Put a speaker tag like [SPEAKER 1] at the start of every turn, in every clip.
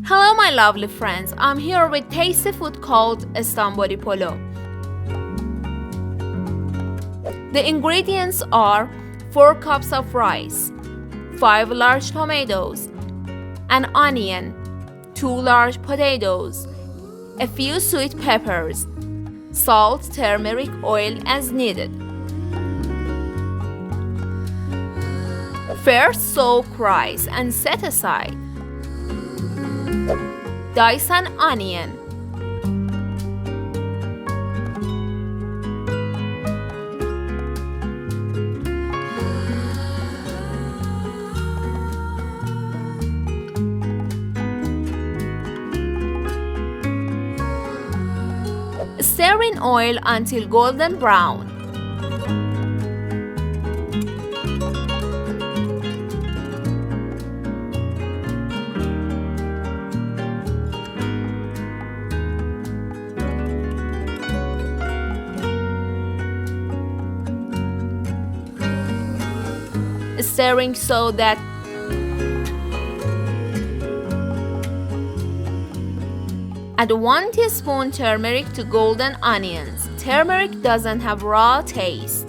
[SPEAKER 1] Hello my lovely friends, I'm here with tasty food called estanboli polo. The ingredients are 4 cups of rice, 5 large tomatoes, an onion, 2 large potatoes, a few sweet peppers, salt, turmeric, oil as needed. First soak rice and set aside. Dice an onion. Stir in oil until golden brown. Stirring so that add 1 teaspoon turmeric to golden onions. Turmeric doesn't have raw taste.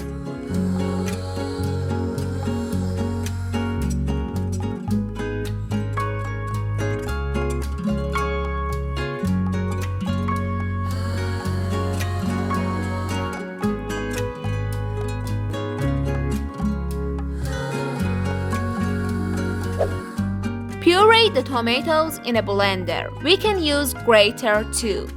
[SPEAKER 1] Puree the tomatoes in a blender. We can use grater too.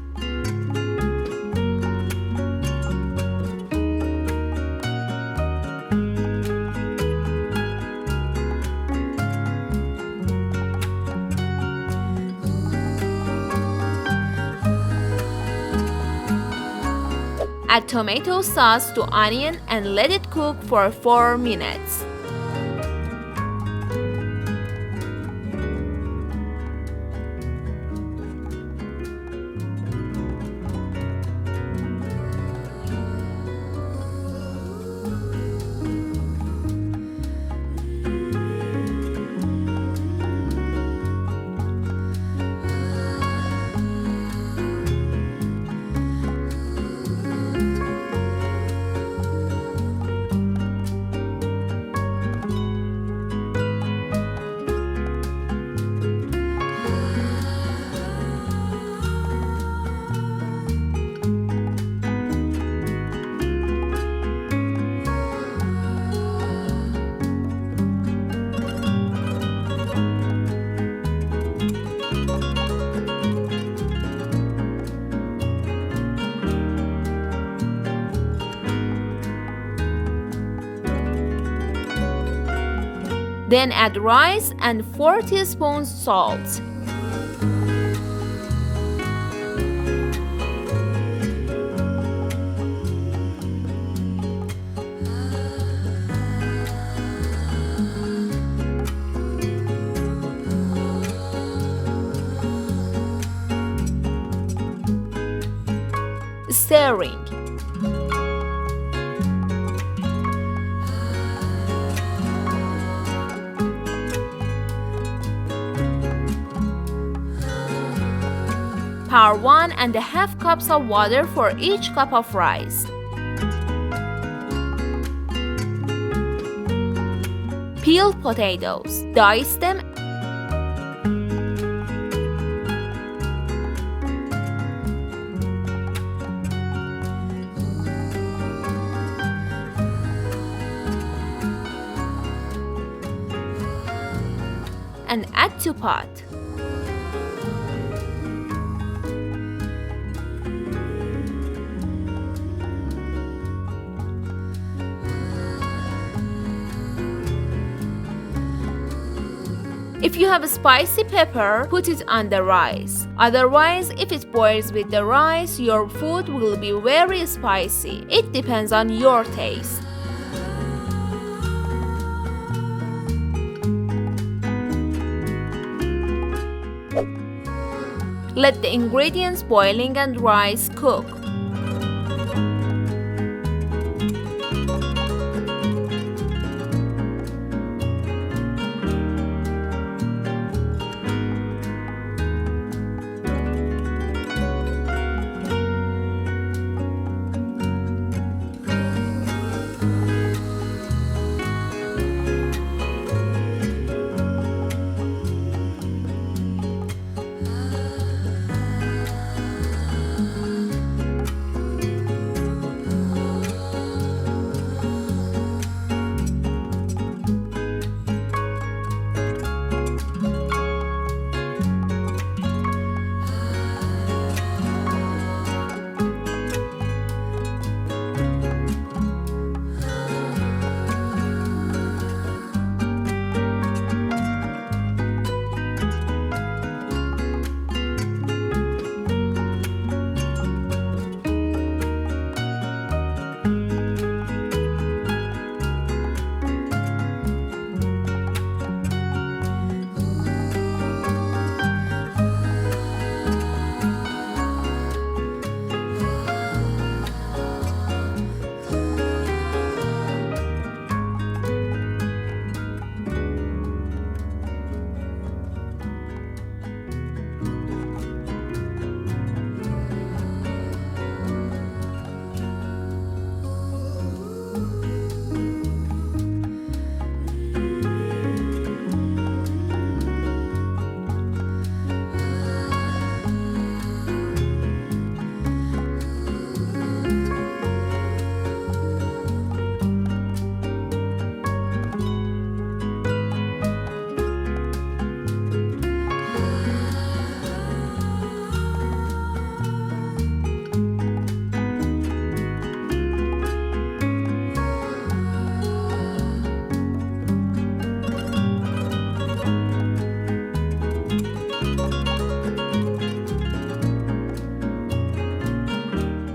[SPEAKER 1] Add tomato sauce to onion and let it cook for 4 minutes. Then add rice and 4 teaspoons salt. Stirring. Pour 1½ cups of water for each cup of rice. Peel potatoes. Dice them. And add to pot. If you have a spicy pepper, put it on the rice. Otherwise, if it boils with the rice, your food will be very spicy. It depends on your taste. Let the ingredients boiling and rice cook.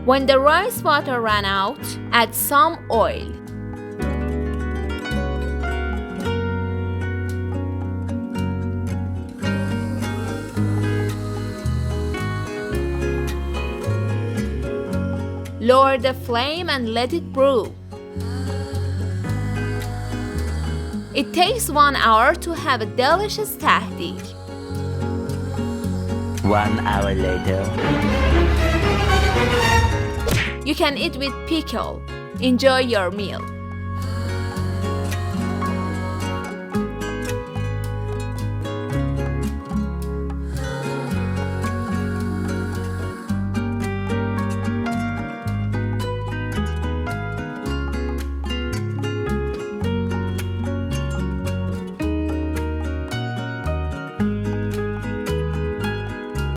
[SPEAKER 1] When the rice water ran out, add some oil. Lower the flame and let it brew. It takes 1 hour to have a delicious tahdig.
[SPEAKER 2] 1 hour later.
[SPEAKER 1] You can eat with pickle. Enjoy your meal.